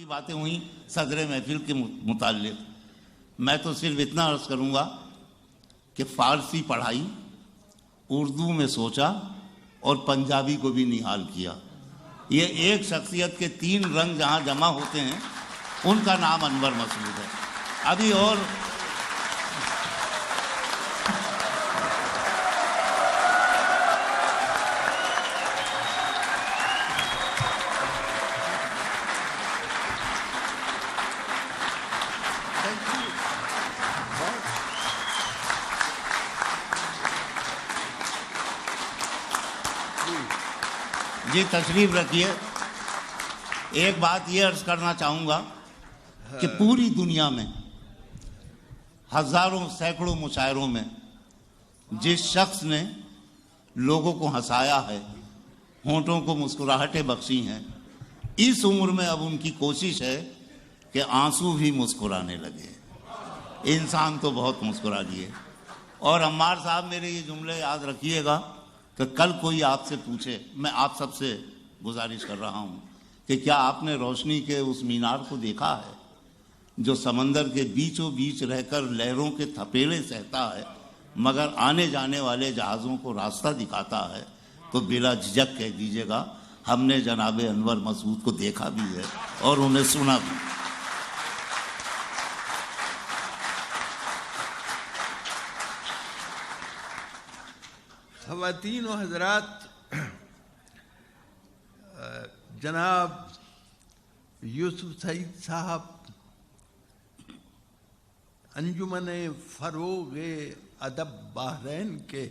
کی باتیں ہوئیں صدر محفل کے متعلق، میں تو صرف اتنا عرض کروں گا کہ فارسی پڑھائی، اردو میں سوچا اور پنجابی کو بھی نہال کیا. یہ ایک شخصیت کے 3 رنگ جہاں جمع ہوتے ہیں ان کا نام انور مسعود ہے. ابھی اور جی تشریف رکھیے. ایک بات یہ عرض کرنا چاہوں گا کہ پوری دنیا میں ہزاروں سینکڑوں مشاعروں میں جس شخص نے لوگوں کو ہنسایا ہے، ہونٹوں کو مسکراہٹیں بخشی ہیں، اس عمر میں اب ان کی کوشش ہے کہ آنسو بھی مسکرانے لگے. انسان تو بہت مسکرا دیے. اور عمار صاحب میرے یہ جملے یاد رکھیے گا کہ کل کوئی آپ سے پوچھے، میں آپ سب سے گزارش کر رہا ہوں کہ کیا آپ نے روشنی کے اس مینار کو دیکھا ہے جو سمندر کے بیچوں بیچ رہ کر لہروں کے تھپیڑے سہتا ہے مگر آنے جانے والے جہازوں کو راستہ دکھاتا ہے؟ تو بلا جھجک کہہ دیجیے گا ہم نے جناب انور مسعود کو دیکھا بھی ہے اور انہیں سنا بھی. خواتین و حضرات، جناب یوسف سعید صاحب انجمن فروغ ادب بحرین کے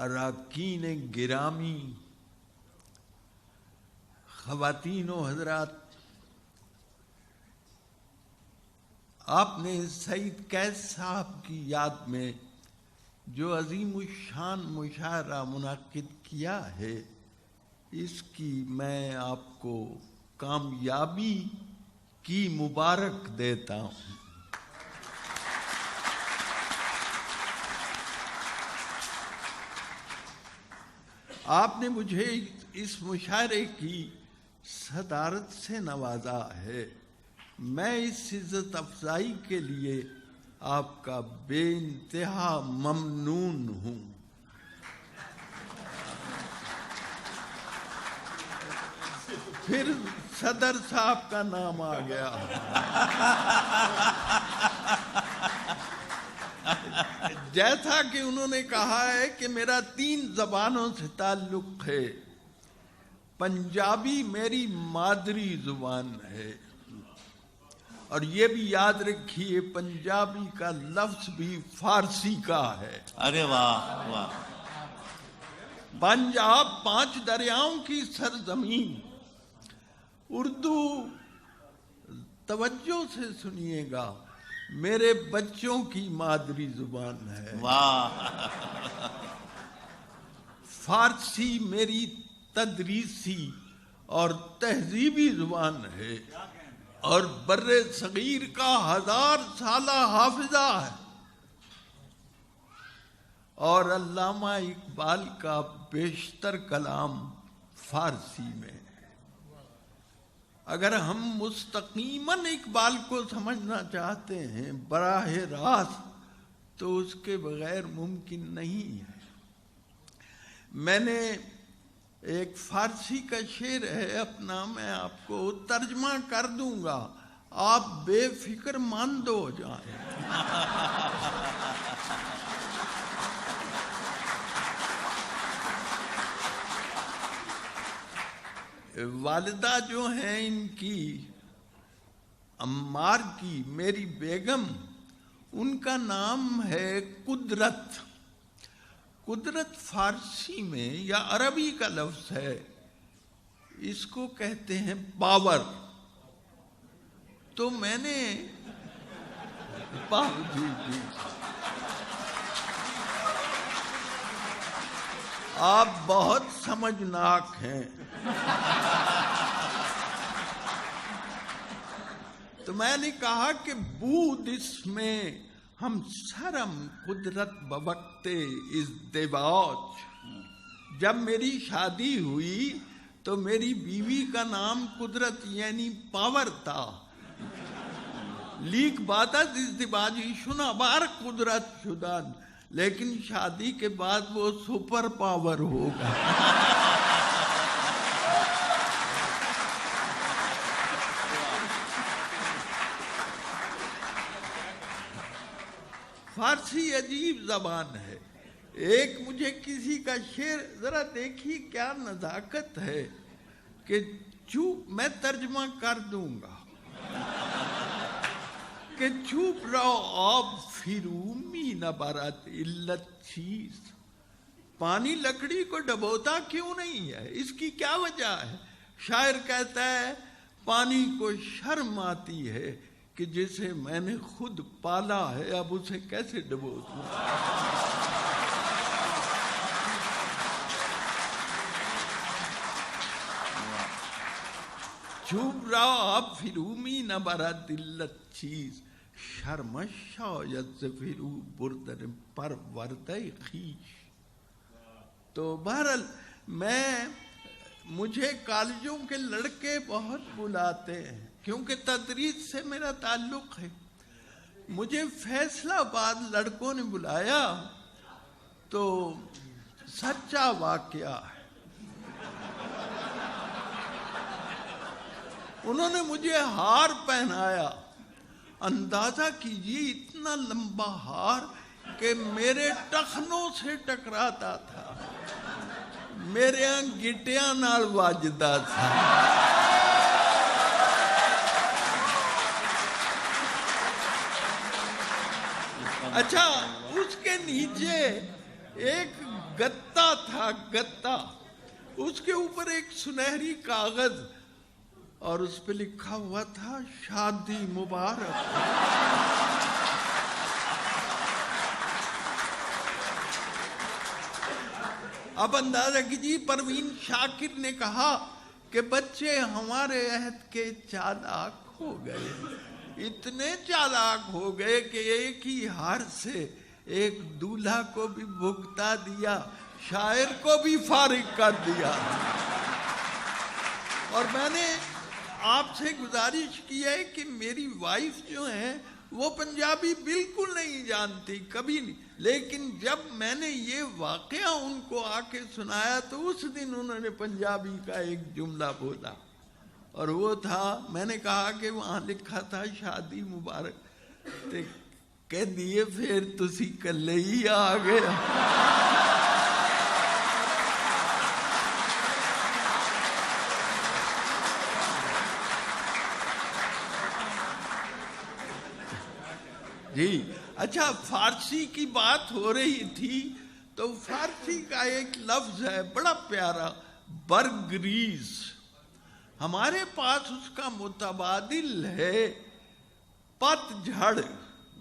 اراکین گرامی، خواتین و حضرات، آپ نے سعید قیس صاحب کی یاد میں جو عظیم الشان مشاعرہ منعقد کیا ہے، اس کی میں آپ کو کامیابی کی مبارک دیتا ہوں. آپ نے مجھے اس مشاعرے کی صدارت سے نوازا ہے. میں اس عزت افزائی کے لیے آپ کا بے انتہا ممنون ہوں. پھر صدر صاحب کا نام آ گیا. جیسا کہ انہوں نے کہا ہے کہ میرا 3 زبانوں سے تعلق ہے. پنجابی میری مادری زبان ہے، اور یہ بھی یاد رکھیے پنجابی کا لفظ بھی فارسی کا ہے. ارے واہ واہ. پنجاب 5 دریاؤں کی سرزمین. اردو توجہ سے سنیے گا، میرے بچوں کی مادری زبان ہے. واہ. فارسی میری تدریسی اور تہذیبی زبان ہے، اور بر صغیر کا 1000 سالہ حافظہ ہے. اور علامہ اقبال کا بیشتر کلام فارسی میں ہے. اگر ہم مستقیماً اقبال کو سمجھنا چاہتے ہیں براہ راست تو اس کے بغیر ممکن نہیں ہے. میں نے ایک فارسی کا شعر ہے اپنا، میں آپ کو ترجمہ کر دوں گا، آپ بے فکر مند ہو جائیں. والدہ جو ہیں ان کی، عمار کی، میری بیگم، ان کا نام ہے قدرت. قدرت فارسی میں یا عربی کا لفظ ہے، اس کو کہتے ہیں پاور. تو میں نے جی آپ بہت سمجھناک ہیں. تو میں نے کہا کہ بود اس میں ہم سرم قدرت بوقت ازدواج. جب میری شادی ہوئی تو میری بیوی کا نام قدرت یعنی پاور تھا. لیک باتت ازدواجی شنا بار قدرت شدن، لیکن شادی کے بعد وہ سپر پاور ہوگا. فارسی عجیب زبان ہے. ایک مجھے کسی کا شعر ذرا دیکھیے کیا نزاکت ہے کہ چوپ، میں ترجمہ کر دوں گا کہ چوپ رہو آب فرومی نہ برات علت چیز. پانی لکڑی کو ڈبوتا کیوں نہیں ہے، اس کی کیا وجہ ہے؟ شاعر کہتا ہے پانی کو شرم آتی ہے کہ جسے میں نے خود پالا ہے اب اسے کیسے ڈبو دوں. چوب رہا آپ فرومی نہ برا دلت چیز، شرم شاید ز فرو بردر پر وردہ خیش. تو بہرحال مجھے کالجوں کے لڑکے بہت بلاتے ہیں کیونکہ تدریس سے میرا تعلق ہے. مجھے فیصلہ آباد لڑکوں نے بلایا تو سچا واقعہ ہے. انہوں نے مجھے ہار پہنایا، اندازہ کیجیے اتنا لمبا ہار کہ میرے ٹخنوں سے ٹکراتا تھا، میرے گٹیاں نال واجدا تھا. اچھا، اس کے نیچے ایک گتا تھا، گتا، اس کے اوپر ایک سنہری کاغذ اور اس پہ لکھا ہوا تھا شادی مبارک. اب اندازہ کیجیے پروین شاکر نے کہا کہ بچے ہمارے عہد کے چالاک ہو گئے، اتنے چالاک ہو گئے کہ ایک ہی ہار سے ایک دولہا کو بھی بھگتا دیا، شاعر کو بھی فارغ کر دیا. اور میں نے آپ سے گزارش کی ہے کہ میری وائف جو ہے وہ پنجابی بالکل نہیں جانتی، کبھی نہیں، لیکن جب میں نے یہ واقعہ ان کو آ کے سنایا تو اس دن انہوں نے پنجابی کا ایک جملہ بولا، اور وہ تھا، میں نے کہا کہ وہاں لکھا تھا شادی مبارک، کہہ دیے پھر تسی کلے ہی آ گیا. جی اچھا، فارسی کی بات ہو رہی تھی تو فارسی کا ایک لفظ ہے بڑا پیارا، برگریز. ہمارے پاس اس کا متبادل ہے پت جھڑ،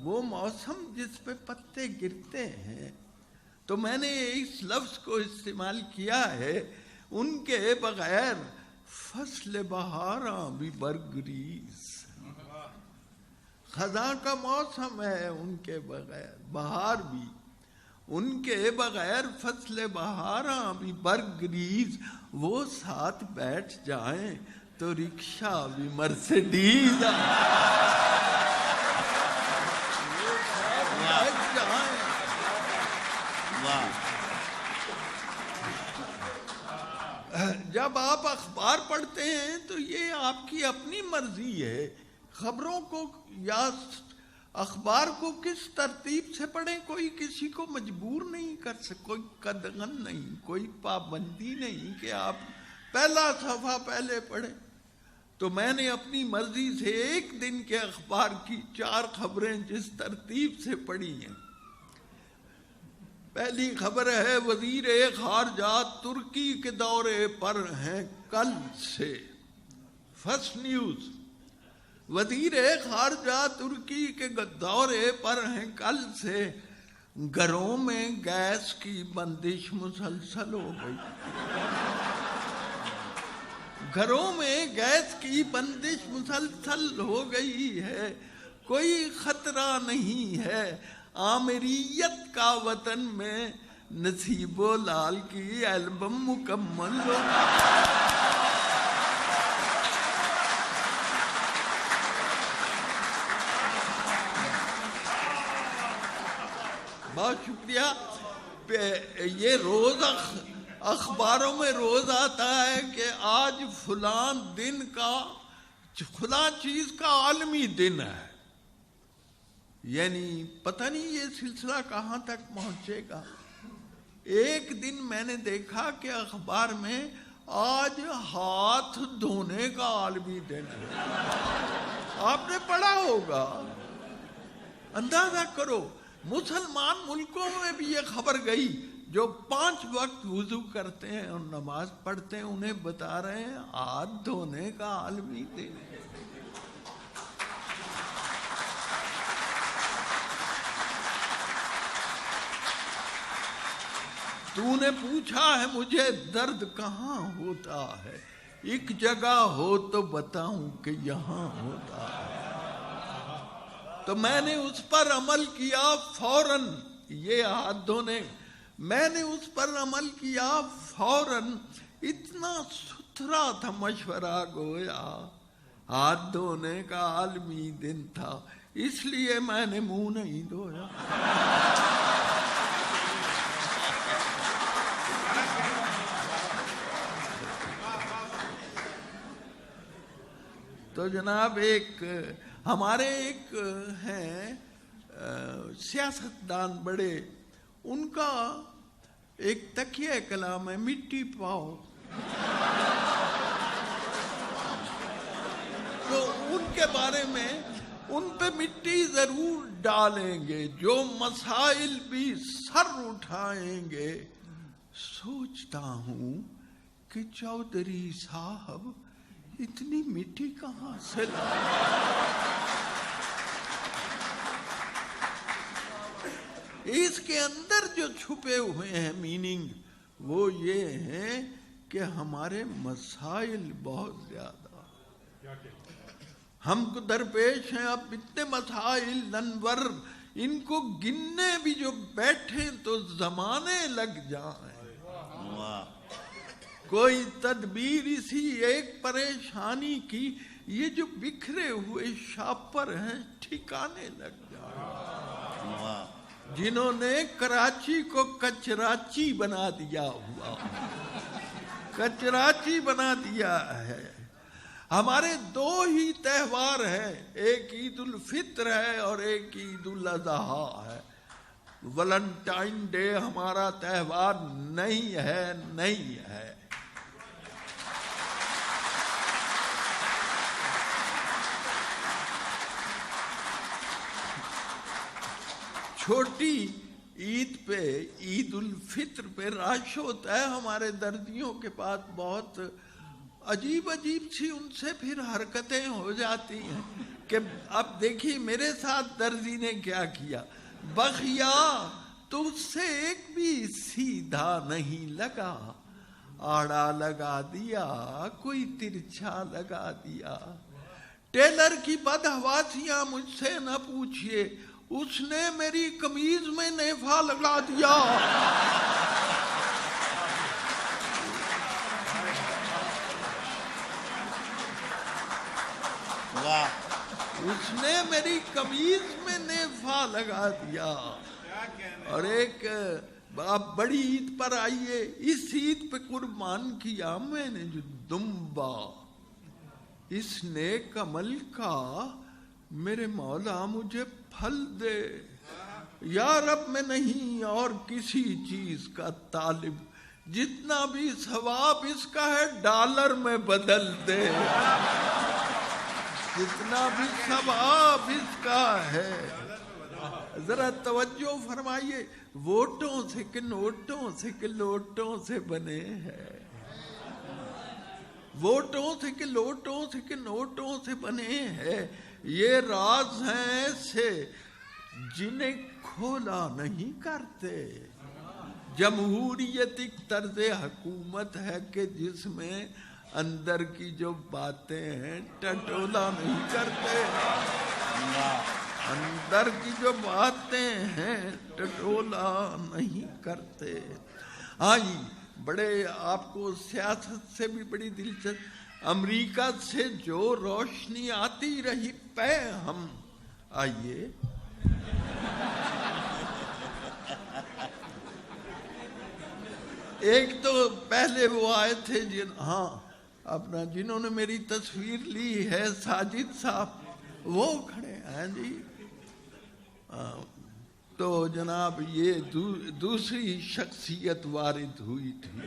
وہ موسم جس پہ پتے گرتے ہیں. تو میں نے اس لفظ کو استعمال کیا ہے، ان کے بغیر فصل بہاراں بھی برگریز. خزاں کا موسم ہے ان کے بغیر، بہار بھی ان کے بغیر فصل بہاراں بھی برگریز. وہ ساتھ بیٹھ جائیں تو رکشہ بھی مرسڈیز. جب آپ اخبار پڑھتے ہیں تو یہ آپ کی اپنی مرضی ہے، خبروں کو یا اخبار کو کس ترتیب سے پڑھیں، کوئی کسی کو مجبور نہیں کر سکتا، کوئی قدغن نہیں، کوئی پابندی نہیں کہ آپ پہلا صفحہ پہلے پڑھیں. تو میں نے اپنی مرضی سے ایک دن کے اخبار کی 4 خبریں جس ترتیب سے پڑھی ہیں. پہلی خبر ہے وزیر خارجہ ترکی کے دورے پر ہیں کل سے. فرسٹ نیوز، وزیر خارجہ ترکی کے دورے پر ہیں کل سے. گھروں میں گیس کی بندش مسلسل ہو گئی. گھروں میں گیس کی بندش مسلسل ہو گئی ہے، کوئی خطرہ نہیں ہے. آمریت کا وطن میں نصیب و لال کی البم مکمل ہو بہت شکریہ. یہ روز اخباروں میں روز آتا ہے کہ آج فلاں دن کا فلاں چیز کا عالمی دن ہے. یعنی پتہ نہیں یہ سلسلہ کہاں تک پہنچے گا. ایک دن میں نے دیکھا کہ اخبار میں آج ہاتھ دھونے کا عالمی دن ہے. آپ نے پڑھا ہوگا. اندازہ کرو مسلمان ملکوں میں بھی یہ خبر گئی جو 5 وقت وضو کرتے ہیں اور نماز پڑھتے ہیں انہیں بتا رہے ہیں ہاتھ دھونے کا عالمی دن ہے. تو نے پوچھا ہے مجھے درد کہاں ہوتا ہے, ایک جگہ ہو تو بتاؤں کہ یہاں ہوتا ہے. تو میں نے اس پر عمل کیا فوراً. یہ ہاتھ دھونے میں نے اس پر عمل کیا فوراً. اتنا ستھرا تھا مشورہ, گویا ہاتھ دھونے کا عالمی دن تھا, اس لیے میں نے منہ نہیں دھویا. تو جناب ہمارے ایک ہیں سیاستدان بڑے, ان کا ایک تکیہ کلام ہے مٹی پاؤ. تو ان کے بارے میں ان پہ مٹی ضرور ڈالیں گے جو مسائل بھی سر اٹھائیں گے. سوچتا ہوں کہ چودھری صاحب اتنی مٹی کہاں سے اس کے اندر جو چھپے ہوئے ہیں میننگ وہ یہ ہیں کہ ہمارے مسائل بہت زیادہ ہم کو درپیش ہیں. اب اتنے مسائل انور, ان کو گننے بھی جو بیٹھیں تو زمانے لگ جائیں. کوئی تدبیر اسی ایک پریشانی کی, یہ جو بکھرے ہوئے شاپر ہیں ٹھکانے لگ جائیں. جنہوں نے کراچی کو کچراچی بنا دیا ہوا, کچراچی بنا دیا ہے. ہمارے 2 ہی تہوار ہیں, ایک عید الفطر ہے اور ایک عید الاضحیٰ ہے. ویلنٹائن ڈے ہمارا تہوار نہیں ہے, نہیں ہے. چھوٹی عید پہ, عید الفطر پہ رش ہوتا ہے ہمارے دردیوں کے پاس. بہت عجیب عجیب سی ان سے پھر حرکتیں ہو جاتی ہیں کہ اب دیکھیے میرے ساتھ درزی نے کیا کیا. بخیا تو اس سے ایک بھی سیدھا نہیں لگا, آڑا لگا دیا کوئی ترچھا لگا دیا. ٹیلر کی بدحواسیاں مجھ سے نہ پوچھئے, اس نے میری قمیض میں نیفا لگا دیا. اس نے میری قمیض میں نیفا لگا دیا. اور ایک آپ بڑی عید پر آئیے, اس عید پہ قربان کیا میں نے جو دمبا, اس نیک عمل کا میرے مولا مجھے پھل دے. یا رب میں نہیں اور کسی چیز کا طالب, جتنا بھی ثواب اس کا ہے ڈالر میں بدل دے. جتنا بھی ثواب اس کا ہے. ذرا توجہ فرمائیے, ووٹوں سے کہ نوٹوں سے کہ لوٹوں سے بنے ہیں, ووٹوں سے کہ لوٹوں سے کہ نوٹوں سے بنے ہیں. یہ راز ہیں ایسے جنہیں کھولا نہیں کرتے. جمہوریت ایک طرز حکومت ہے کہ جس میں اندر کی جو باتیں ہیں ٹٹولا نہیں کرتے. اندر کی جو باتیں ہیں ٹٹولا نہیں کرتے. ہاں جی, بڑے آپ کو سیاست سے بھی بڑی دلچسپ. امریکہ سے جو روشنی آتی رہی پہ ہم آئیے ایک تو پہلے وہ آئے تھے اپنا جنہوں نے میری تصویر لی ہے ساجد صاحب، وہ کھڑے ہیں جی. تو جناب یہ دوسری شخصیت وارد ہوئی تھی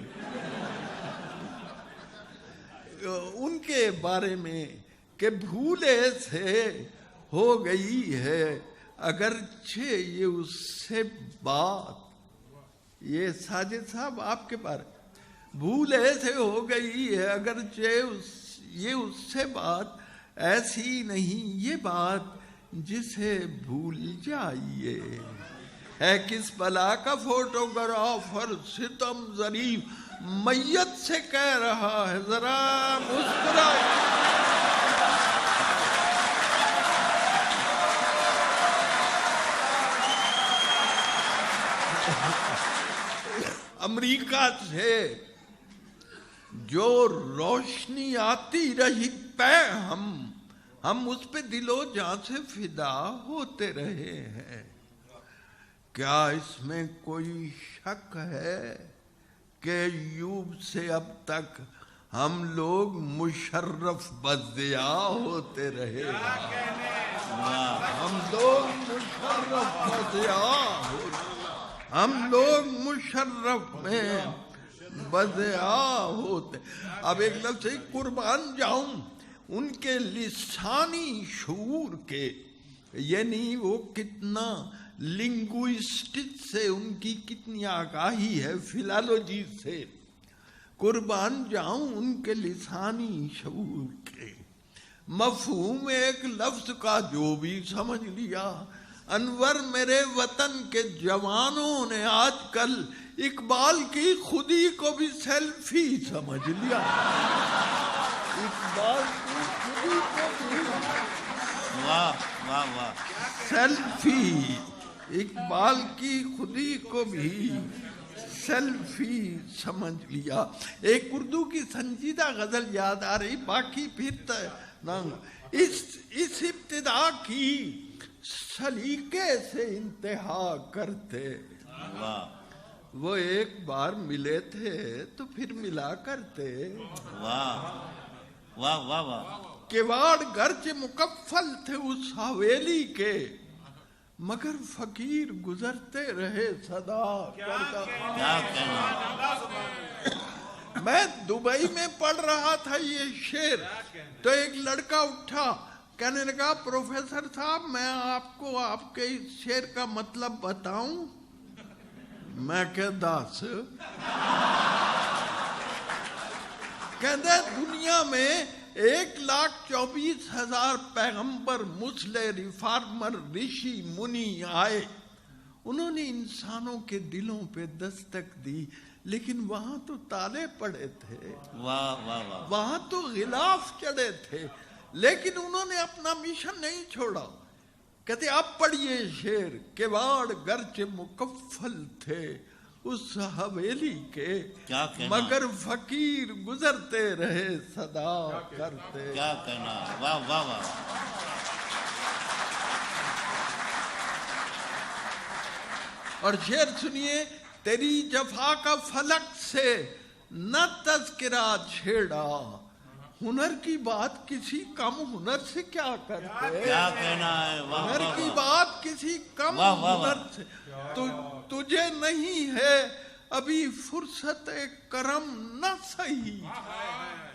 ان کے بارے میں کہ بھولے سے ہو گئی ہے اگرچہ یہ اس سے بات. یہ ساجد صاحب آپ کے بارے بھولے سے ہو گئی ہے اگرچہ یہ اس سے بات ایسی نہیں، یہ بات جسے بھول جائیے. ہے کس بلا کا فوٹوگرافر ستم ظریف میت سے کہہ رہا ہے ذرا مسکرائیے. امریکہ سے جو روشنی آتی رہی ہم اس پہ دل و جان سے فدا ہوتے رہے ہیں. کیا اس میں کوئی شک ہے کہ ایوب سے اب تک ہم لوگ مشرف بضیاء ہوتے رہے ہیں. ہم لوگ مشرف بضیاء ہم لوگ مشرف میں بضیاء ہوتے. اب ایک لفظ سے قربان جاؤں ان کے لسانی شعور کے، یعنی وہ کتنا لنگوسٹک سے ان کی کتنی آگاہی ہے فلالوجی سے. قربان جاؤں ان کے لسانی شعور کے. مفہوم ایک لفظ کا جو بھی سمجھ لیا. انور میرے وطن کے جوانوں نے آج کل اقبال کی خودی کو بھی سیلفی سمجھ لیا. اقبال کی خودی کو بھی سیلفی، اقبال کی خودی کو بھی سیلفی سمجھ لیا. ایک اردو کی سنجیدہ غزل یاد آ رہی، باقی پھر اس ابتدا کی سلیقے سے انتہا کرتے. وہ ایک بار ملے تھے تو پھر ملا کرتے. کواڑ گرچہ مکفل تھے اس حویلی کے، مگر فقیر گزرتے رہے صدا کرتا. میں دبئی میں پڑھ رہا تھا یہ شعر، تو ایک لڑکا اٹھا کہنے لگا پروفیسر صاحب میں آپ کو آپ کے اس شعر کا مطلب بتاؤں. میں کہ دس. کہتے دنیا میں 1,24,000 پیغمبر، مسلح، ریفارمر، رشی، منی آئے. انہوں نے انسانوں کے دلوں پہ دستک دی، لیکن وہاں تو تالے پڑے تھے، وہاں تو غلاف چڑھے تھے، لیکن انہوں نے اپنا مشن نہیں چھوڑا. کہتے اب پڑھیے شعر. کواڑ گرچہ مکفل تھے اس حویلی کے، مگر فقیر گزرتے رہے صدا کرتے. کیا کہنا. واہ واہ واہ. اور شعر سنیے. تیری جفا کا فلک سے نہ تذکرہ چھیڑا، ہنر کی بات کسی کم ہنر سے کیا کرتے. کیا کہنا ہے. ہنر کی بات کسی کم ہنر سے. تجھے نہیں ہے ابھی فرصت کرم نہ سہی،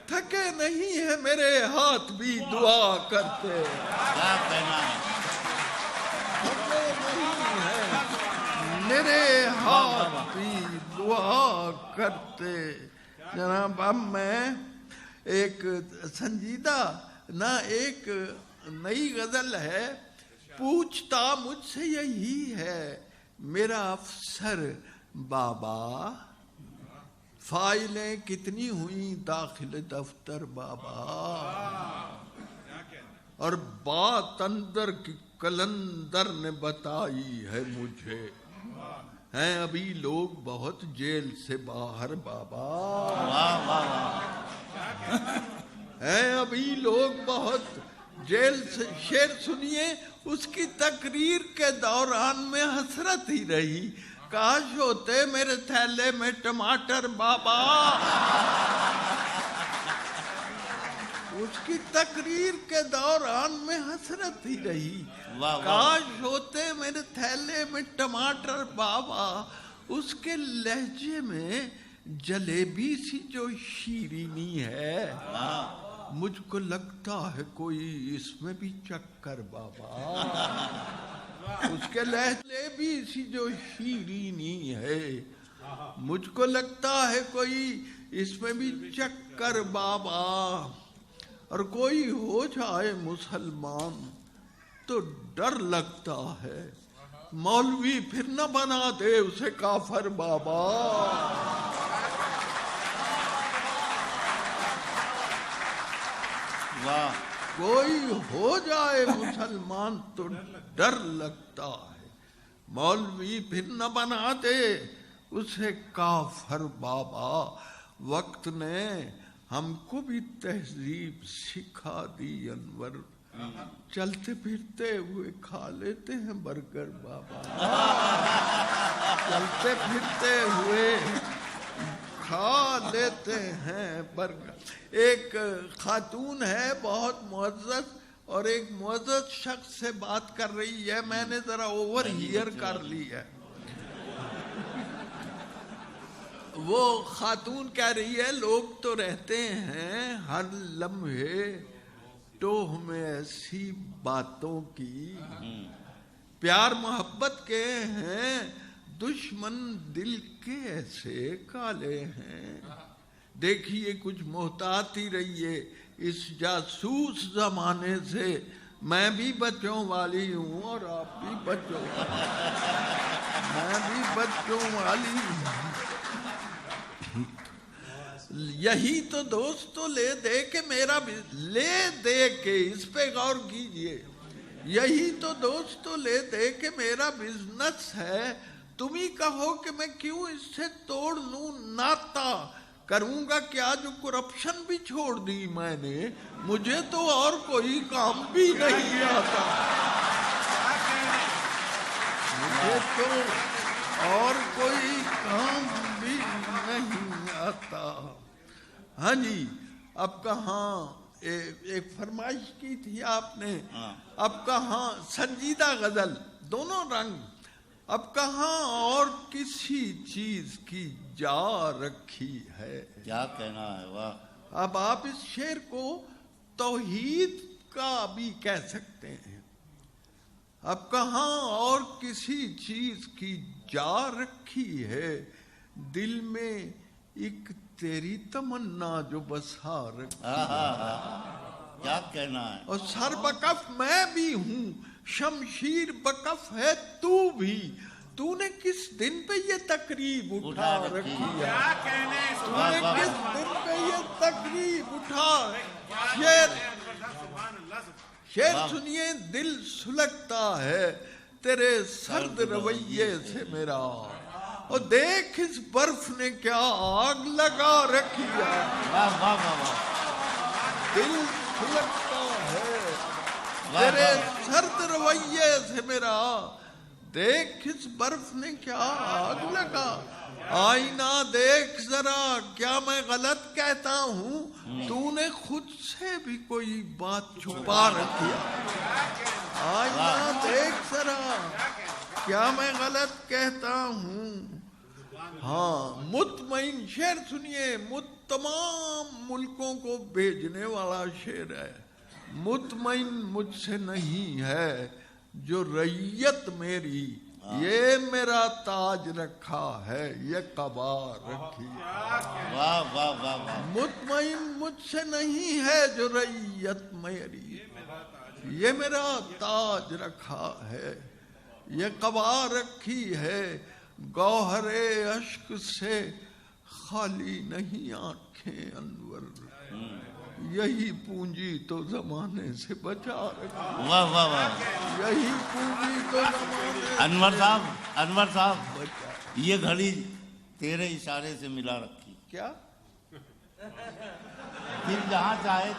تھکے نہیں ہے میرے ہاتھ بھی دعا کرتے. کیا کہنا ہے. تھکے نہیں ہے میرے ہاتھ بھی دعا کرتے. جناب اب میں ایک سنجیدہ نہ ایک نئی غزل ہے. پوچھتا مجھ سے یہی ہے میرا افسر بابا، فائلیں کتنی ہوئیں داخل دفتر بابا، اور بات اندر کی کلندر نے بتائی ہے مجھے، ہیں ابھی لوگ بہت جیل سے باہر بابا، ہیں ابھی لوگ بہت جیل سے. شعر سنیے. اس کی تقریر کے دوران میں حسرت ہی رہی. کاش ہوتے میرے تھیلے میں ٹماٹر بابا. اس کی تقریر کے دوران میں حسرت ہی رہی. کاش ہوتے میرے تھیلے میں ٹماٹر بابا. اس کے لہجے میں جلیبی سی جو شیرینی ہے، مجھ کو لگتا ہے کوئی اس میں بھی چکر بابا. اس کے لہجے بھی سی جو شیرینی ہے، مجھ کو لگتا ہے کوئی اس میں بھی چکر بابا. اور کوئی ہو جائے مسلمان تو ڈر لگتا ہے، مولوی پھر نہ بنا دے اسے کافر بابا. کوئی ہو جائے مسلمان تو ڈر لگتا ہے، مولوی پھر نہ بنا دے اسے کافر بابا. وقت نے ہم کو بھی تہذیب سکھا دی انور، چلتے پھرتے ہوئے کھا لیتے ہیں برگر بابا. چلتے پھرتے ہوئے کھا لیتے ہیں برگر. ایک خاتون ہے بہت معزز، اور ایک معزز شخص سے بات کر رہی ہے. میں نے ذرا اوور ہیئر کر لی ہے. وہ خاتون کہہ رہی ہے لوگ تو رہتے ہیں ہر لمحے ٹوہ میں ایسی باتوں کی، پیار محبت کے ہیں دشمن دل کے ایسے کالے ہیں. دیکھیے کچھ محتاط ہی رہیے اس جاسوس زمانے سے. میں بھی بچوں والی ہوں اور آپ بھی بچوں والی. میں بھی بچوں والی ہوں. یہی تو دوستو لے دے کے میرا لے دے کے اس پہ غور کیجئے. یہی تو دوستو لے دے کے میرا بزنس ہے. تم ہی کہو کہ میں کیوں اس سے توڑ لوں ناتا. کروں گا کیا جو کرپشن بھی چھوڑ دی میں نے. مجھے تو اور کوئی کام بھی نہیں آتا. مجھے تو اور کوئی کام بھی نہیں آتا. ہاں جی، اب کہاں ایک فرمائش کی تھی آپ نے، اب کہاں سنجیدہ غزل دونوں رنگ. اب کہاں اور کسی چیز کی جا رکھی ہے. کیا کہنا ہے. واہ. اب آپ اس شعر کو توحید کا بھی کہہ سکتے ہیں. اب کہاں اور کسی چیز کی جا رکھی ہے، دل میں ایک تیری تمنا جو بسا رکھی ہے. کیا کہنا ہے. اور سر بکف میں بھی ہوں، شمشیر بکف ہے تو بھی. تو نے کس دن پہ یہ تقریب اٹھا رکھی ہے. تو نے کس دن پہ یہ تقریب اٹھا. شعر سنیے دل سلگتا ہے تیرے سرد رویے سے میرا. اور دیکھ اس برف نے کیا آگ لگا رکھی ہے. دل سلگتا ہے تیرے سرد رویے سے میرا. دیکھ اس برف نے کیا آگ لگا. آئینہ دیکھ ذرا کیا میں غلط کہتا ہوں. تو نے خود سے بھی کوئی بات چھپا رکھی ہے. آئینہ دیکھ ذرا کیا میں غلط کہتا ہوں. ہاں مطمئن. شعر سنیے، تمام ملکوں کو بھیجنے والا شعر ہے. مطمئن مجھ سے نہیں ہے جو رعیت میری، یہ میرا تاج رکھا ہے یہ قبا رکھی. واہ واہ واہ واہ. مطمئن مجھ سے نہیں ہے جو رعیت میری، یہ میرا تاج رکھا ہے یہ قبا رکھی ہے. گوہر اشک سے خالی نہیں آنکھیں انور، یہی پونجی تو زمانے سے بچا رکھی. واہ واہ واہ. یہی پونجی تو زمانے سے انور صاحب یہ گھڑی تیرے اشارے سے ملا رکھی. کیا پھر جہاں چاہے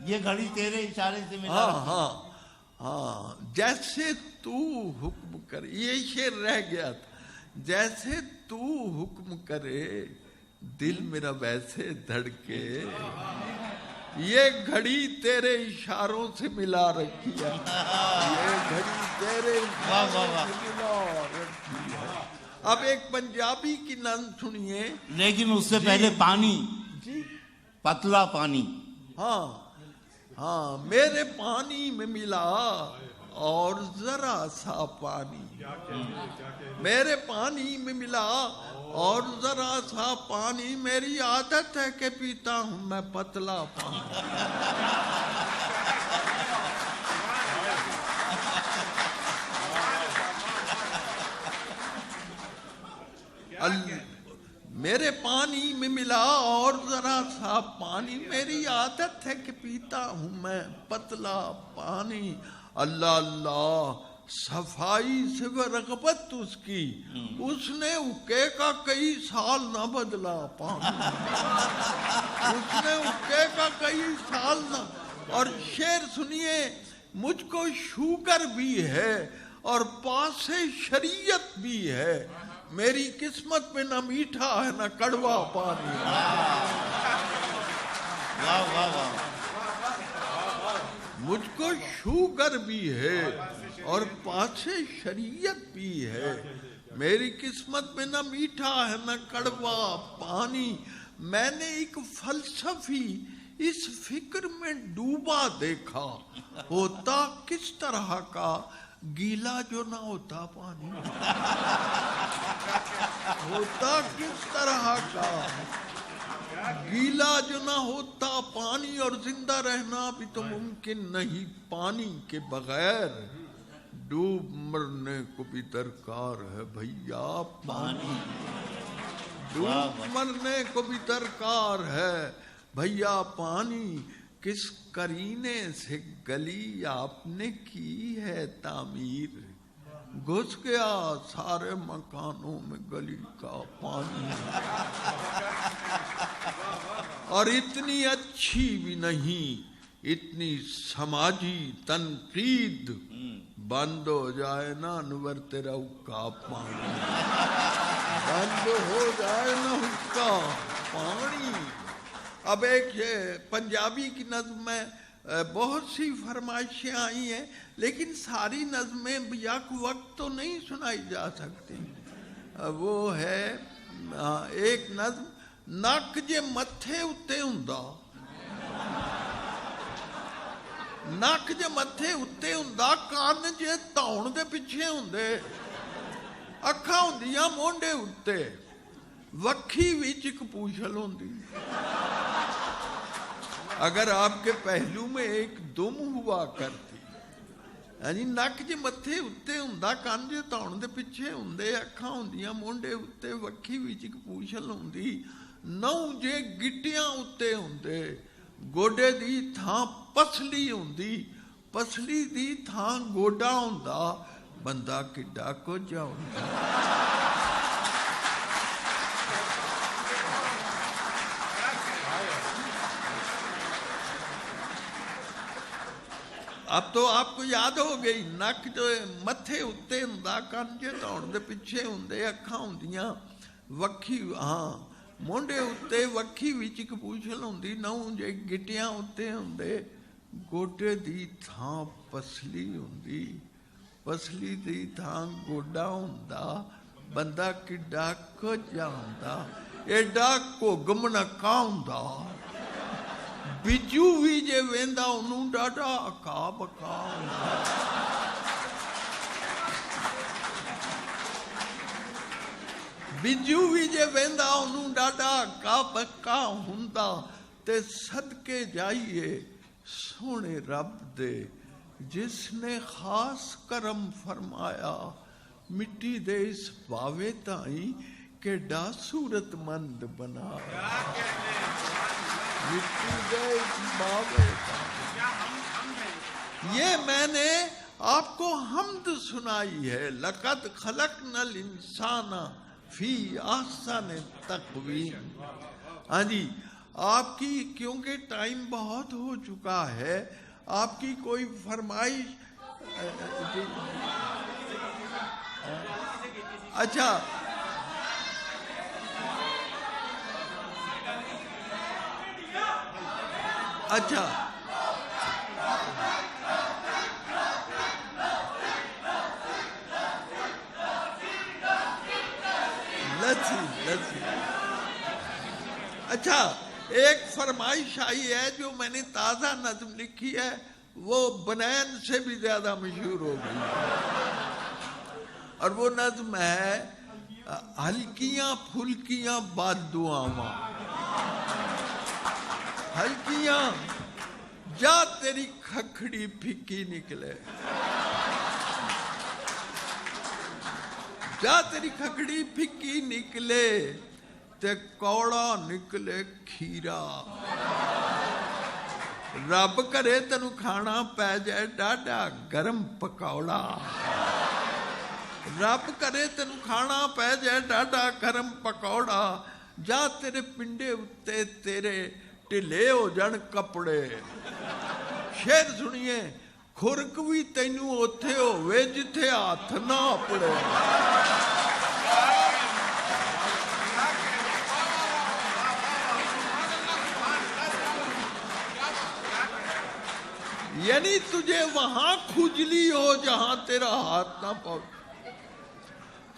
یہ گھڑی تیرے اشارے سے ملا رکھی. ہاں جیسے تو حکم کر. یہ شعر رہ گیا تھا. جیسے تو حکم کرے دل میرا ویسے دھڑکے، یہ گھڑی تیرے اشاروں سے ملا رکھی ہے، یہ گھڑی تیرے اشاروں سے ملا رکھی ہے۔ اب ایک پنجابی کی نظم سنیے، لیکن اس سے پہلے پانی، جی پتلا پانی، ہاں ہاں، میرے پانی میں ملا اور ذرا سا پانی، میرے پانی میں ملا اور ذرا سا پانی، میری عادت ہے کہ پیتا ہوں میں پتلا پانی۔ میرے پانی میں ملا اور ذرا سا پانی، میری عادت ہے کہ پیتا ہوں میں پتلا پانی۔ اللہ اللہ، صفائی سے وہ رغبت اس کی، اس نے اکے کا کئی سال نہ بدلا پانی، اس نے اکے کا کئی سال نہ۔ اور شعر سنیے، مجھ کو شوگر بھی ہے اور پاس شریعت بھی ہے، میری قسمت میں نہ میٹھا ہے نہ کڑوا پانی۔ واہ واہ واہ، مجھ کو شوگر بھی ہے اور پاس شریعت بھی ہے، میری قسمت میں نہ میٹھا ہے نہ کڑوا پانی۔ میں نے ایک فلسفی اس فکر میں ڈوبا دیکھا، ہوتا کس طرح کا گیلا جو نہ ہوتا پانی، ہوتا کس طرح کا گیلا جو نہ ہوتا پانی، اور زندہ رہنا بھی تو ممکن نہیں پانی کے بغیر، ڈوب مرنے کو بھی درکار ہے بھیا پانی، ڈوب مرنے کو بھی درکار ہے بھیا پانی۔ کس کرینے سے گلی آپ نے کی ہے تعمیر، گھس گیا سارے مکانوں میں گلی کا پانی، اور اتنی اچھی بھی نہیں اتنی سماجی تنقید، بند ہو جائے نا انور تیرا حکا پانی، بند ہو جائے نا حکا پانی۔ اب ایک پنجابی کی نظم میں بہت سی فرمائشیں آئی ہیں، لیکن ساری نظمیں یک وقت تو نہیں سنائی جا سکتی۔ وہ ہے ایک نظم، نک جے متھے اتے ہوندا، نک جے متھے اتے ہوندا، کان جے دھون دے پیچھے ہوندے، اکھاں ہوندیاں مونڈے اتے، وکھی وچ ایک پوچھل ہوندی۔ اگر آپ کے پہلو میں ایک دم ہوا کرتی، یعنی نک جے متھے اتے ہوندا، کان جے دھون دے پیچھے ہوندے، اکھاں ہوندیاں مونڈے اتے، وکھی وچ ایک پوچھل ہوندی، نو جے گٹیاں اتے ہوندے، گوڈے دی تھاں پسلی ہوندی، پسلی دی تھاں گوڈا ہوندا، بندہ کڈا کچھ ہوندا۔ اب تو آپ کو یاد ہو گئی، نک جو متھے اتے ہوندا، کان جے دھون دے پیچھے ہوندے، اکھاں ہوندیاں وکھی، ہاں مونڈے اتے وکھی وچ ایک پوچھل ہوندی، نو جے گٹیاں اتے ہوندے، گوڈے دی تھاں پسلی ہوندی، پسلی دی تھاں گوڈا ہوندا، بندہ کڈا کچھ ہوندا، ایڈا گھگم نکا ہوندا، بجو بھی جے ویندا انہوں ڈاڈا اکا بکا ہوندا۔ بجو بھی جے ویندا انہوں ڈاڈا اکا بکا ہوندا، تے صدقے جائیے سونے رب دے جس نے خاص کرم فرمایا، مٹی دے اس باوے تائیں کیڈا صورت مند بنایا، مٹی دے اس باوے تائیں۔ یہ میں نے آپ کو حمد سنائی ہے، لقد خلقنا الانسان فی احسن تقویم۔ ہاں جی، آپ کی کیونکہ ٹائم بہت ہو چکا ہے، آپ کی کوئی فرمائش؟ اچھا اچھا لسی اچھا ایک فرمائش آئی ہے جو میں نے تازہ نظم لکھی ہے، وہ بنین سے بھی زیادہ مشہور ہو گئی، اور وہ نظم ہے ہلکیاں پھلکیاں بد دعاواں، ہلکیاں جا تیری کھکھڑی پھکی نکلے، جا تیری کھکھڑی پھکی نکلے تے کوڑا نکلے کھیرا، رب کرے تینو کھانا پہ جائے ڈاڈا گرم پکوڑا، رب کرے تینو کھانا پہ جائے ڈاڈا گرم پکوڑا، جا تیرے پنڈے اتے تیرے ٹلے ہو جان کپڑے، شعر سنیے، خرک بھی تینو اوتھے ہوئے جتھے ہاتھ نہ اپڑے، یعنی تجھے وہاں کھجلی ہو جہاں تیرا ہاتھ نہ پہنچے،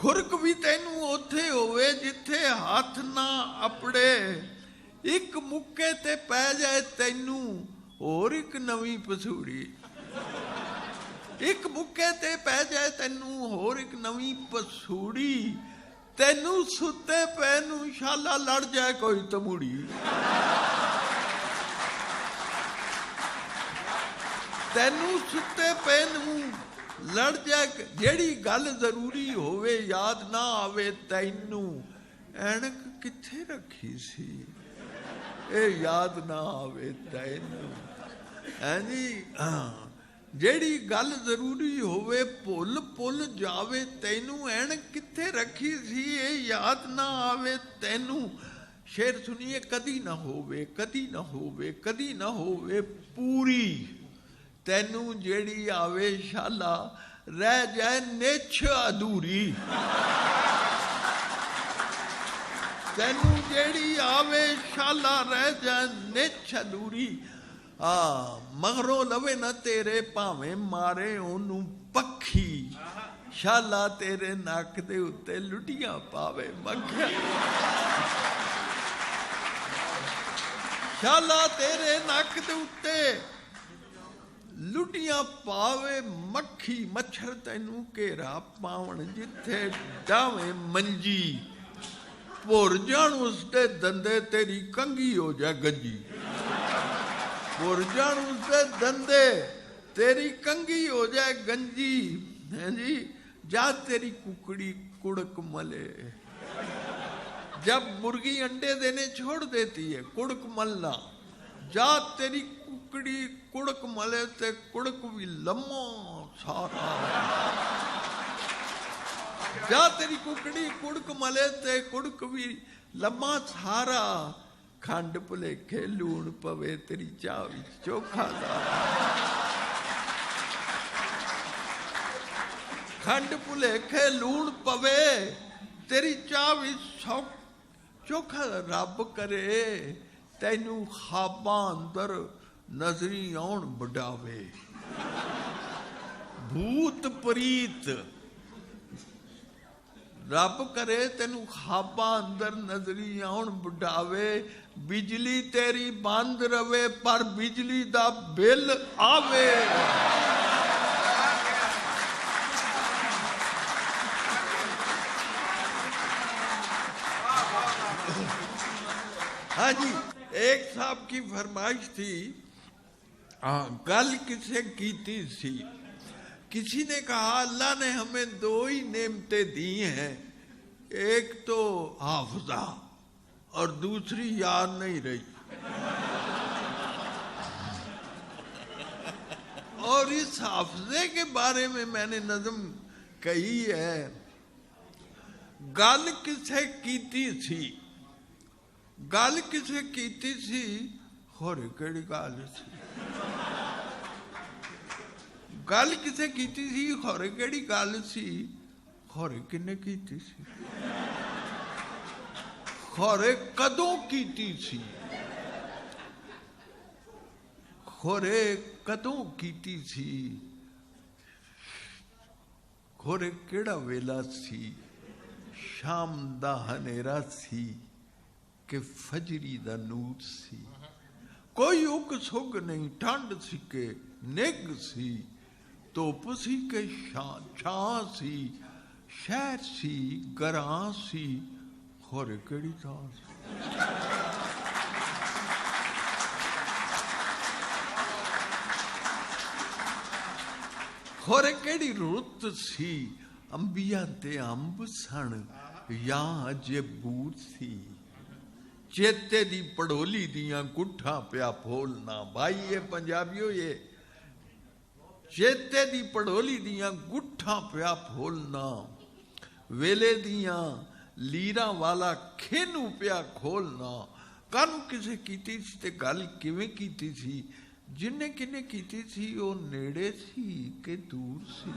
خرک بھی تینوں اوتھے ہوئے جتھے ہاتھ نہ اپڑے، ایک مکے تے پہ جائے تینوں اور ایک نویں پسوڑی، ایک مکے تے پہ جائے تینوں اور ایک نویں پسوڑی، تینوں ستے پینوں شالا لڑ جائے کوئی تموڑی، تینوں ستے پینوں لڑ جائے، جیڑی گل ضروری ہوئے یاد نہ آوے تینوں، اینک کتھے رکھی سی اے یاد نہ آوے تینوں، جیڑی گل ضروری ہوئے پل پل جاوے تینوں، اینک کتھے رکھی سی اے یاد نہ آوے تینوں، شعر سنیے، کدی نہ ہووے کدی نہ ہووے کدی نہ ہووے پوری، تینوں جیڑی آوے شالا رہ جائے نچ ادھوری، تینوں جیڑی آوے شالا رہ جائے نچ ادھوری، مغروں لوے نہ تیرے پاویں مارے اونوں پکھی، شالا تیرے ناک دے اتے لٹیاں پاوے مکھیاں، شالا تیرے ناک دے اتے لٹیاں پاوے مکھی، مچھر تینوں گھیرا پاون جتھے ڈاویں منجی، پور جان اس دے دندے تیری کنگھی ہو جائے گنجی، پور جان اس دے دندے تیری کنگھی ہو جائے گنجی، جا تیری ککڑی کڑک ملے، جب مرغی انڈے دینے چھوڑ دیتی ہے کڑک ملنا، جا تیری ککڑی کڑک ملے تے کڑک بھی لمحہ سارا، جا تیری ککڑی کڑک ملے تے کڑک بھی لمحہ سارا، کھنڈ پلیکھے لون پوے تیری چاہ وچ چوکھا سارا، کھنڈ پلیکھے لون پوے تیری چاہ وچ چوکھا، رب کرے تینوں خواباں اندر نظری آن بڑھاوے، بھوت پریت، رب کرے تینوں خواباں اندر نظری آن بڑھاوے، بجلی تیری بند روے پر بجلی دا بل آوے، ہاں جی، ایک صاحب کی فرمائش تھی، گل کسے کیتی سی، کسی نے کہا اللہ نے ہمیں دو ہی نعمتیں دی ہیں، ایک تو حافظہ اور دوسری یاد نہیں رہی، اور اس حافظے کے بارے میں نے نظم کہی ہے، گل کسے کیتی سی، گل کسے کیتی سی، خورے کیڑی گل سی، گل کسے کیتی سی، خورے کیڑی گل سی، خورے کنے کیتی سی، خورے کدوں کیتی سی، ਖੋਰੇ ਕਦੋਂ ਕੀਤੀ ਸੀ, ਖੋਰੇ ਕਿਹੜਾ ਵੇਲਾ ਸੀ, ਸ਼ਾਮ ਦਾ ਹਨੇਰਾ ਸੀ ਕਿ ਫਜਰੀ ਦਾ ਨੂਰ ਸੀ। ਕੋਈ ਉਗ ਸੁਗ ਨਹੀਂ, ਠੰਡ ਸੀ ਕਿ ਨਿੱਘ ਸੀ, ਧੁੱਪ ਸੀ ਕਿ ਛਾਂ ਸੀ, ਸ਼ਹਿਰ ਸੀ ਗਰਾਂ ਸੀ, ਖੋਰੇ ਕਿਹੜੀ ਥਾਂ ਸੀ। ਖੋਰੇ ਕਿਹੜੀ ਰੁੱਤ ਸੀ, ਅੰਬੀਆਂ ਤੇ ਅੰਬ ਸਣ ਜਾਂ ਅਜੇ ਬੂਰ ਸੀ। ਚੇਤੇ ਦੀ ਪੜੋਲੀ ਦੀਆਂ ਗੁੱਠਾਂ ਪਿਆ ਫੋਲਣਾ, ਭਾਈ ਇਹ ਪੰਜਾਬੀਓ ਇਹ ਚੇਤੇ ਦੀ ਪੜੋਲੀ ਦੀਆਂ ਗੁੱਠਾਂ ਪਿਆ ਫੋਲਣਾ, ਵੇਲੇ ਦੀਆਂ ਲੀਰਾਂ ਵਾਲਾ ਖੇਨੂੰ ਪਿਆ ਖੋਲਣਾ। ਕਾਹਨੂੰ ਕਿਸੇ ਕੀਤੀ ਸੀ ਤੇ ਗੱਲ ਕਿਵੇਂ ਕੀਤੀ ਸੀ, ਜਿੰਨੇ ਕਿੰਨੇ ਕੀਤੀ ਸੀ ਉਹ ਨੇੜੇ ਸੀ ਕਿ ਦੂਰ ਸੀ।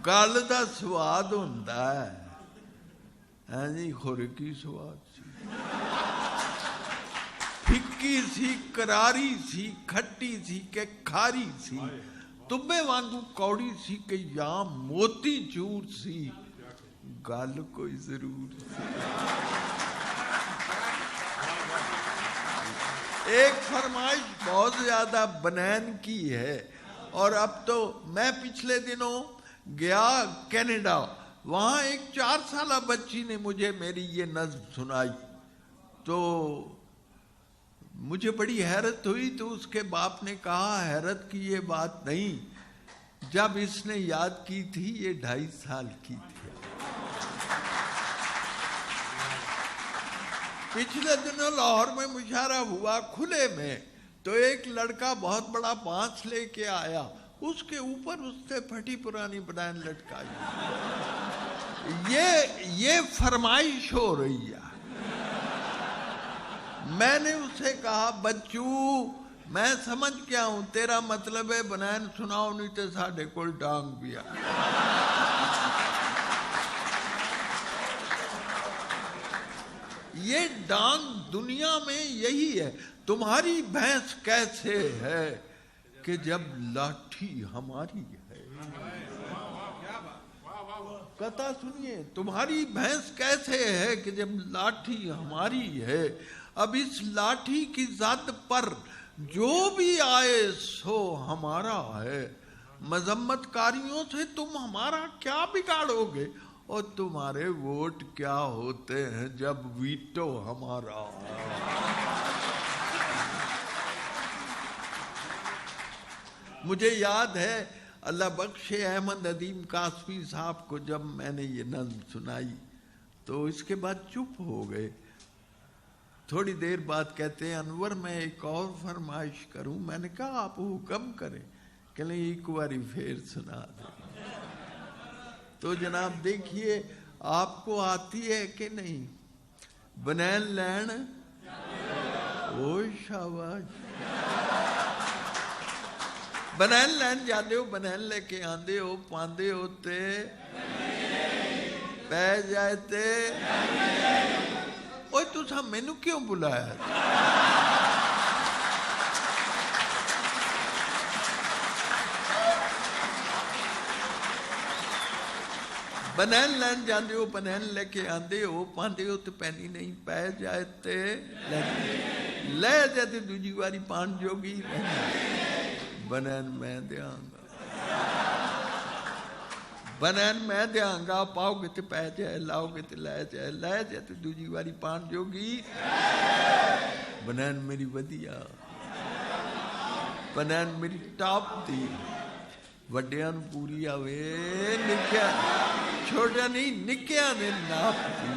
ਗੱਲ ਦਾ ਸਵਾਦ ਹੁੰਦਾ ਹੈ, ਹਾਂਜੀ ਖੋਰੇ ਕੀ ਸਵਾਦ ਸੀ। ਫਿੱਕੀ ਸੀ, ਕਰਾਰੀ ਸੀ, ਖੱਟੀ ਸੀ ਕਿ ਖਾਰੀ ਸੀ, ਤੁੰਬੇ ਵਾਂਗੂ ਕੌੜੀ ਸੀ ਕਿ ਜਾਂ ਮੋਤੀ ਚੂਰ ਸੀ, ਗੱਲ ਕੋਈ ਜ਼ਰੂਰ ਸੀ। ایک فرمائش بہت زیادہ بنین کی ہے، اور اب تو میں پچھلے دنوں گیا کینیڈا، وہاں ایک 4 سالہ بچی نے مجھے میری یہ نظم سنائی تو مجھے بڑی حیرت ہوئی۔ تو اس کے باپ نے کہا حیرت کی یہ بات نہیں، جب اس نے یاد کی تھی یہ 2.5 سال کی تھی۔ پچھلے دنوں لاہور میں مشاعرہ ہوا کھلے میں، تو ایک لڑکا بہت بڑا بانس لے کے آیا، اس کے اوپر اس سے پھٹی پرانی بنائن لٹکائی۔ یہ فرمائش ہو رہی ہے۔ میں نے اسے کہا بچو میں سمجھ گیا ہوں تیرا مطلب ہے بنائن سناؤ نہیں تے ساڈے کول ڈانگ بھی آ۔ یہ ڈانگ دنیا میں یہی ہے۔ تمہاری بھینس کیسے ہے کہ جب لاٹھی ہماری ہے۔ کہتا سنیے، تمہاری بھینس کیسے ہے کہ جب لاٹھی ہماری ہے، اب اس لاٹھی کی زد پر جو بھی آئے سو ہمارا ہے۔ مذمت کاریوں سے تم ہمارا کیا بگاڑو گے، اور تمہارے ووٹ کیا ہوتے ہیں جب ویٹو ہمارا ہے۔ مجھے یاد ہے اللہ بخش احمد ندیم قاسمی صاحب کو جب میں نے یہ نظم سنائی تو اس کے بعد چپ ہو گئے۔ تھوڑی دیر بعد کہتے ہیں انور میں ایک اور فرمائش کروں۔ میں نے کہا آپ حکم کریں، کہ لیں ایک باری پھر سنا دیں۔ تو جناب دیکھیے آپ کو آتی ہے کہ نہیں؟ بنین لین او شاباش، بنین لین جاندے ہو، بنین لے کے آندے ہو، پاندے ہوتے پہ جائے تے اوہ تُسا مینوں کیوں بلایا؟ بنین لین جاندے ہو، بنین لے کے آندے ہو، پاندے ہو تے پینی نہیں، پہ جائے تے لے جائے تے دوجی واری پان جوگی بنین میں دیاں گا، بنین میں دیاں گا، پاؤ گے تے پہ جائے، لاؤ گے تے لے جائے تے دوجی واری پان جوگی بنین میری ودیا، بنین میری ٹاپ دی، وڈیاں پوری آوے نکیا چھوٹا نہیں نکیا نے ناپ دی،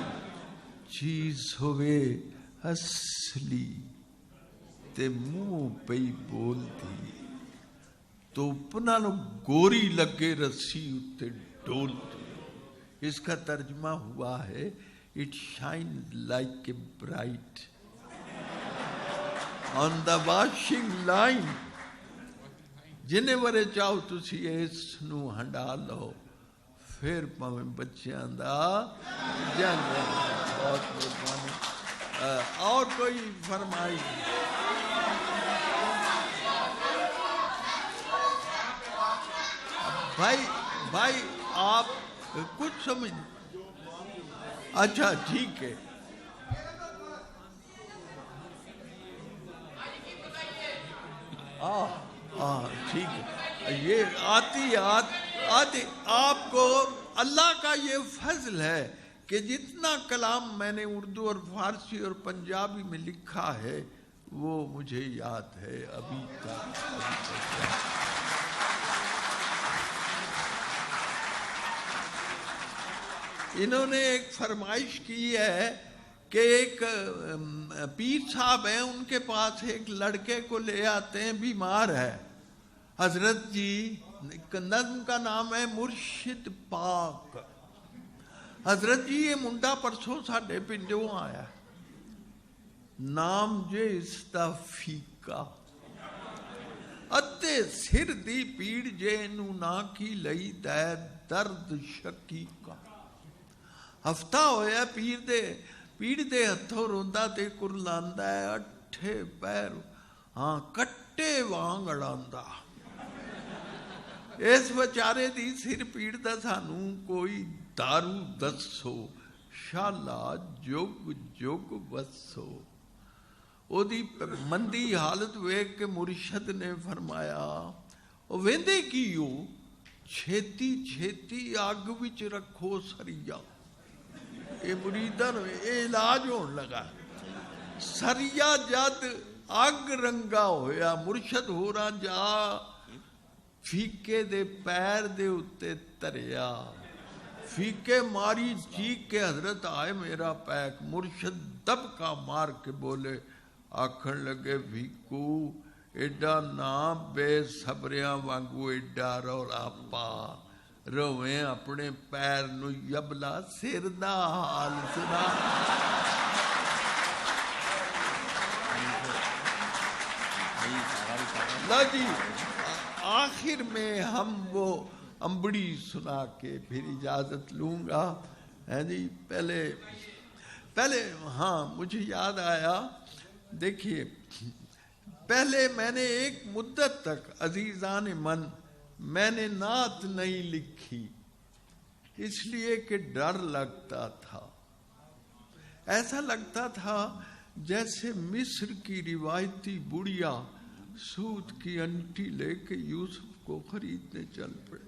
چیز ہوئے اصلی تے منہ پئی بول دی، تو پنالو گوری لگے رسی اتے ڈول دی۔ اس کا ترجمہ ہوا ہے It shines like a bright on the washing line۔ جنہیں ورے چاہو تسی اس نو ہنڈا لو، پھر پاویں بچیاں دا جنگ۔ بہت مہربانی۔ اور کوئی فرمائی؟ بھائی آپ کچھ سمجھ، اچھا ٹھیک ہے، ٹھیک ہے، یہ آتی آپ کو اللہ کا یہ فضل ہے کہ جتنا کلام میں نے اردو اور فارسی اور پنجابی میں لکھا ہے وہ مجھے یاد ہے ابھی تک۔ انہوں نے ایک فرمائش کی ہے کہ ایک پیر صاحب ہیں، ان کے پاس ایک لڑکے کو لے آتے ہیں، بیمار ہے، حضرت جی نظم کا نام ہے مرشد پاک، حضرت جی یہ منڈا پرسوں ساڈے پنڈوں آیا، نام جے اس دا فیکا، ادے سر دی پیڑ جے نو نہ کی لئی دے درد شکیکا، ہفتہ ہویا پیڑ دے ہتھوں روندا تے کرلاندا ہے، اٹھے پیر ہاں کٹے وانگ اڑاندا، اس بیچارے دی سر پیڑ دا سانوں کوئی دارو دسو، شالا جگ جگ وسو۔ او دی مندی حالت ویکھ کے مرشد نے فرمایا، او ویندے کیو، چھیتی چھیتی اگ وچ رکھو سریا، اے مریداں اے علاج ہون لگا، سریا جد اگ رنگا ہویا، مرشد ہوراں جا فیکے دے پیر دے اتے تریا، فیکے ماری چیخ کے حضرت آئے میرا پیک، مرشد دبکا مار کے بولے، آکھن لگے فیکو ایڈا نام بے صبریاں وانگو ایڈا رولا پا، رویں اپنے پیر نو یبلا سر دا حال سنا۔ لا جی آخر میں ہم وہ امبڑی سنا کے پھر اجازت لوں گا، ہے جی پہلے ہاں مجھے یاد آیا، دیکھیے پہلے میں نے ایک مدت تک عزیزان من میں نے نعت نہیں لکھی، اس لیے کہ ڈر لگتا تھا، ایسا لگتا تھا جیسے مصر کی روایتی بڑھیا سود کی انٹی لے کے یوسف کو خریدنے چل پڑے۔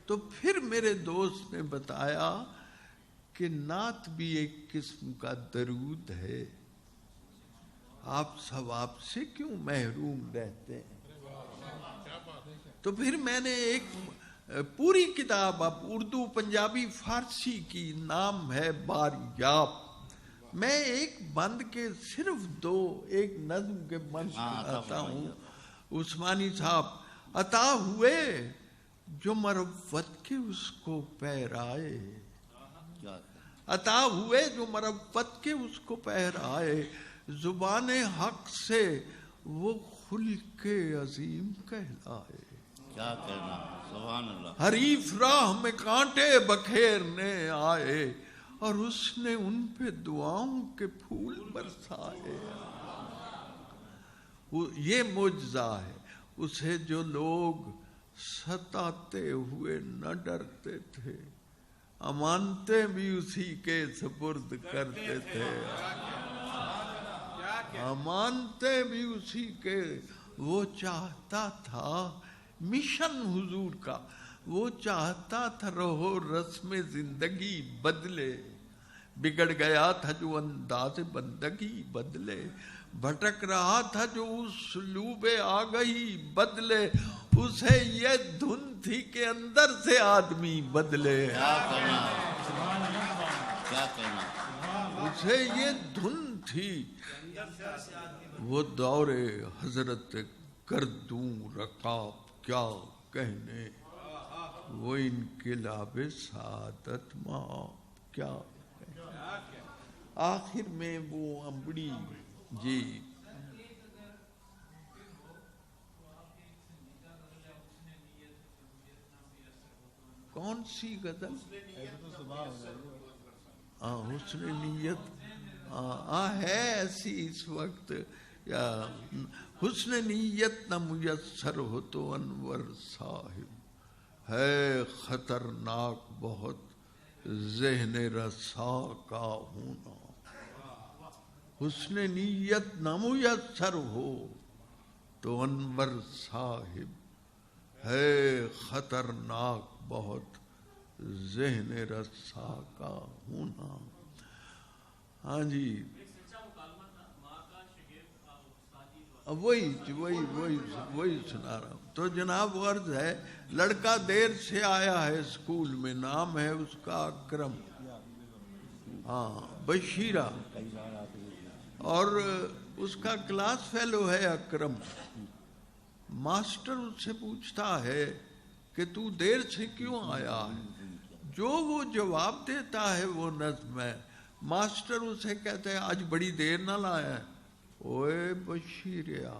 تو پھر میرے دوست نے بتایا کہ نعت بھی ایک قسم کا درود ہے، آپ ثواب سے کیوں محروم رہتے ہیں؟ تو پھر میں نے ایک پوری کتاب اب اردو پنجابی فارسی کی، نام ہے باریاب، میں ایک بند کے صرف دو ایک نظم کے بند سناتا ہوں۔ عثمانی صاحب، عطا ہوئے جو مروت کے اس کو پہرائے، عطا ہوئے جو مروت کے اس کو پہرائے، زبان حق سے وہ خلق عظیم کہلائے، کیا کہنا، سبحان اللہ۔ حریف راہ میں کانٹے بکھیرنے آئے اور اس نے ان پہ دعاؤں کے پھول برسائے، یہ معجزہ ہے، اسے جو لوگ ستاتے ہوئے نہ ڈرتے تھے، امانتیں بھی اسی کے سپرد کرتے تھے، امانتیں بھی اسی کے، وہ چاہتا تھا مشن حضور کا، وہ چاہتا تھا رہو رسم زندگی بدلے، بگڑ گیا تھا جو انداز بندگی بدلے، بھٹک رہا تھا جو اسلوب آگہی بدلے، اسے یہ دھن تھی کہ اندر سے آدمی بدلے، کیا کہنا، کیا کہنا، اسے یہ دھن تھی، وہ دور حضرت گردوں رکاب کیا کہنے، وہ انقلاب سعادت مآب کیا کہنے۔ آخر میں وہ امبڑی جی کون سی غزل؟ حسن نیت ہے ایسی اس وقت یا حسن نیت نہ میسر ہو تو انور صاحب ہے خطرناک بہت ذہن رسا کا ہونا. حسن نیت نہ میسر ہو تو انور صاحب ہے خطرناک بہت ذہن رسا کا ہونا. ہاں جی وہی سنا رہا ہوں. تو جناب عرض ہے لڑکا دیر سے آیا ہے اسکول میں، نام ہے اس کا اکرم، ہاں بشیرہ، اور اس کا کلاس فیلو ہے اکرم. ماسٹر اس سے پوچھتا ہے کہ تو دیر سے کیوں آیا ہے؟ جو وہ جواب دیتا ہے وہ نظم ہے. ماسٹر اسے کہتے ہیں آج بڑی دیر نہ لایا ہے. اوے بشیریا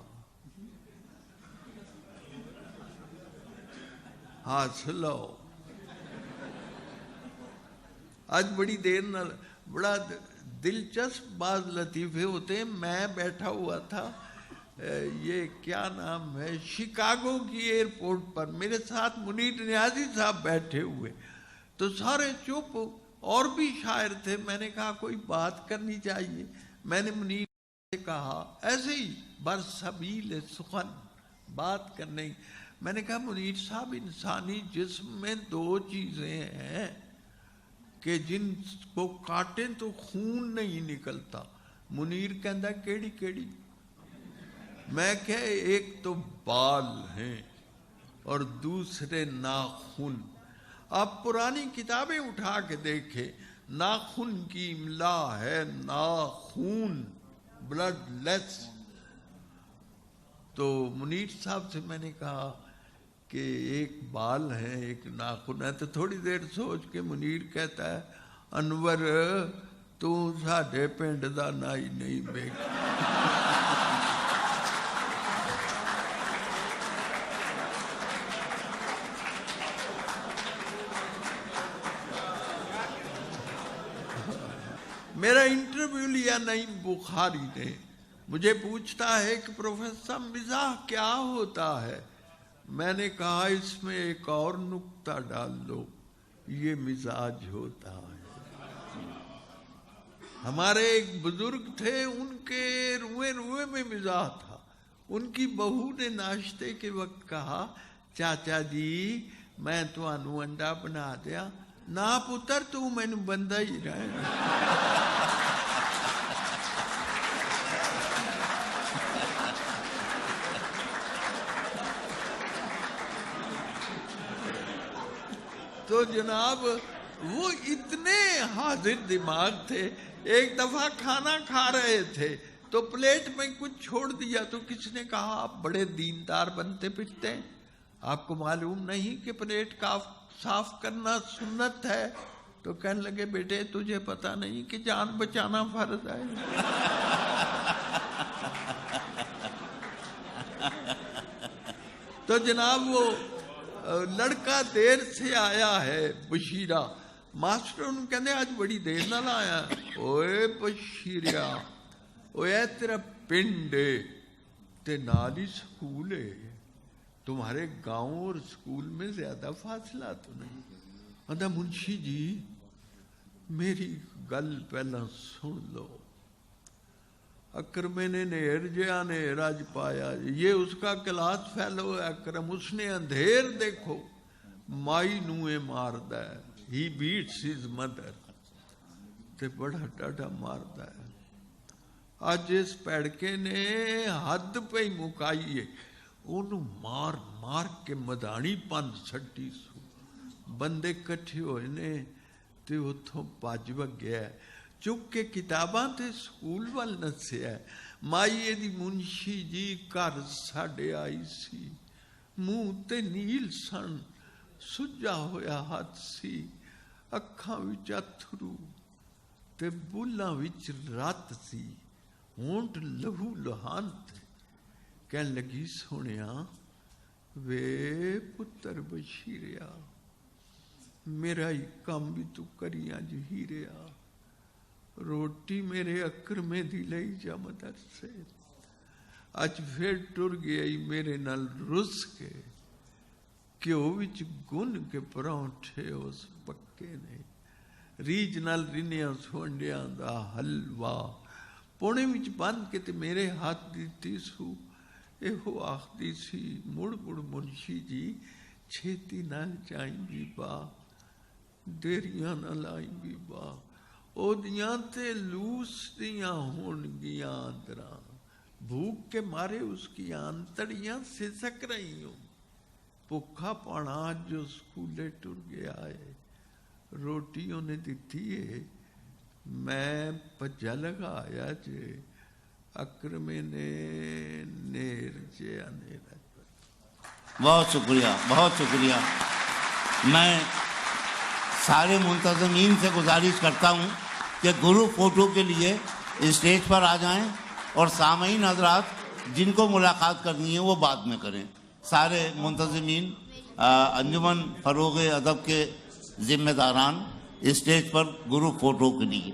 ہاتھ لو، آج بڑی دیر نہ بڑا دلچسپ بعض لطیفے ہوتے ہیں. میں بیٹھا ہوا تھا یہ کیا نام ہے شکاگو کی ایئرپورٹ پر، میرے ساتھ منیر نیازی صاحب بیٹھے ہوئے، تو سارے چپ، اور بھی شاعر تھے. میں نے کہا کوئی بات کرنی چاہیے. میں نے منیر سے کہا ایسے ہی برسبیل سخن بات کرنے، میں نے کہا منیر صاحب انسانی جسم میں دو چیزیں ہیں کہ جن کو کاٹیں تو خون نہیں نکلتا. منیر کہندا کیڑی کیڑی؟ میں کہ ایک تو بال ہیں اور دوسرے ناخن. آپ پرانی کتابیں اٹھا کے دیکھیں، ناخن کی املا ہے ناخون، بلڈ لیس. تو منیر صاحب سے میں نے کہا کہ ایک بال ہے ایک ناخن ہے. تو تھوڑی دیر سوچ کے منیر کہتا ہے انور تو ساڈے پنڈ دا نائی نہیں بیٹھا. میرا انٹرویو لیا نعیم بخاری نے، مجھے پوچھتا ہے کہ پروفیسر مزاح کیا ہوتا ہے؟ میں نے کہا اس میں ایک اور نکتہ ڈال لو، یہ مزاج ہوتا ہے. ہمارے ایک بزرگ تھے، ان کے روئے روئے میں مزاح تھا. ان کی بہو نے ناشتے کے وقت کہا چاچا جی میں تمہوں انڈا بنا دیا. نہ پتر تو مینوں بندہ ہی رہے. تو جناب وہ اتنے حاضر دماغ تھے. ایک دفعہ کھانا کھا رہے تھے تو پلیٹ میں کچھ چھوڑ دیا تو کسی نے کہا آپ بڑے دیندار بنتے پھرتے ہیں، آپ کو معلوم نہیں کہ پلیٹ کا صاف کرنا سنت ہے؟ تو کہنے لگے بیٹے تجھے پتہ نہیں کہ جان بچانا فرض ہے. تو جناب وہ لڑکا دیر سے آیا ہے بشیرہ. ماسٹر انہوں کہنے آج بڑی دیر نہ لایا. اوے بشیریا اوے تیرا پنڈ تے نال ہی سکول ہے، تمہارے گاؤں اور سکول میں زیادہ فاصلہ تو نہیں؟ کہتا منشی جی میری گل پہلا سن لو. اکرم نے نیر جیا نے رج پایا، یہ اس کا کلاس فیلو ہے اکرم. اس نے اندھیر دیکھو مائی نوے ماردا ہے، ہی بیٹس ہز مدر، تے بڑا ڈاڈا ماردا ہے. اج اس پیڑکے نے حد پہ ہی مکائی ہے، انہوں مار مار کے مدانی پند سٹی سو. بندے کٹھے ہوئے نے تے اتھوں پج وگیا ہے، چک کے کتاباں تے سکول وال نسیا ہے. مائی دی منشی جی گھر ساڈے آئی سی، منہ تے نیل سن، سجا ہویا ہاتھ سی، اکھاں وچ اتھرو تے بولاں وچ رات سی، ہونٹ لہو لہان تھے. کہن لگی سونیا وے پتر بشیریا میرا ہی کام بھی تو کریاں جو ہیریا، روٹی میرے اکرمے دی لئی جا مدرسے. ਅੱਜ ਫਿਰ ਟੁਰ ਗਿਆ ਈ ਮੇਰੇ ਨਾਲ ਰੁੱਸ ਕੇ, ਘਿਓ ਵਿੱਚ ਗੁੰਨ ਕੇ ਪਰੌਂਠੇ ਉਸ ਪੱਕੇ ਨੇ, ਰੀਝ ਨਾਲ ਰਿੰਨਿਆ ਸੋਂਡਿਆਂ ਦਾ ਹਲਵਾ ਪੋਣੇ ਵਿੱਚ ਬੰਨ੍ਹ ਕੇ ਤੇ ਮੇਰੇ ਹੱਥ ਦਿੱਤੀ ਸੂ। ਇਹੋ ਆਖਦੀ ਸੀ ਮੁੜ ਮੁੜ ਮੁਨਸ਼ੀ ਜੀ, ਛੇਤੀ ਨਾਲ ਜਾਈਂ ਬੀਬਾ, ਦੇਰੀਆਂ ਨਾ ਲਾਈਂ ਬੀਬਾ, ਉਹਦੀਆਂ ਤੇ ਲੂਸ ਦੀਆਂ ਹੋਣਗੀਆਂ ਅੰਦਰਾਂ, ਭੂਖ کے مارے اس کی آنتڑیاں سسک رہی ہوں، ਭੁੱਖਾ ਪਾਣਾ ਜੋ ਸਕੂਲੇ ਟੁਰ ਗਿਆ ਏ, ਰੋਟੀ ਉਹਨੇ ਦਿੱਤੀ ਏ, ਮੈਂ ਭੱਜਾ ਲਗਾਇਆ ਜੇ, ਅਕਰਮੇ ਨੇ ਨੇਰ ਜੇ ਅਨੇਰਾ। بہت شکریہ، بہت شکریہ۔ میں سارے منتظمین سے گزارش کرتا ہوں کہ گروپ فوٹو کے لیے اسٹیج پر آ جائیں، اور سامعین حضرات جن کو ملاقات کرنی ہے وہ بعد میں کریں۔ سارے منتظمین، انجمن فروغ ادب کے ذمہ داران اسٹیج پر گروپ فوٹو کے لیے۔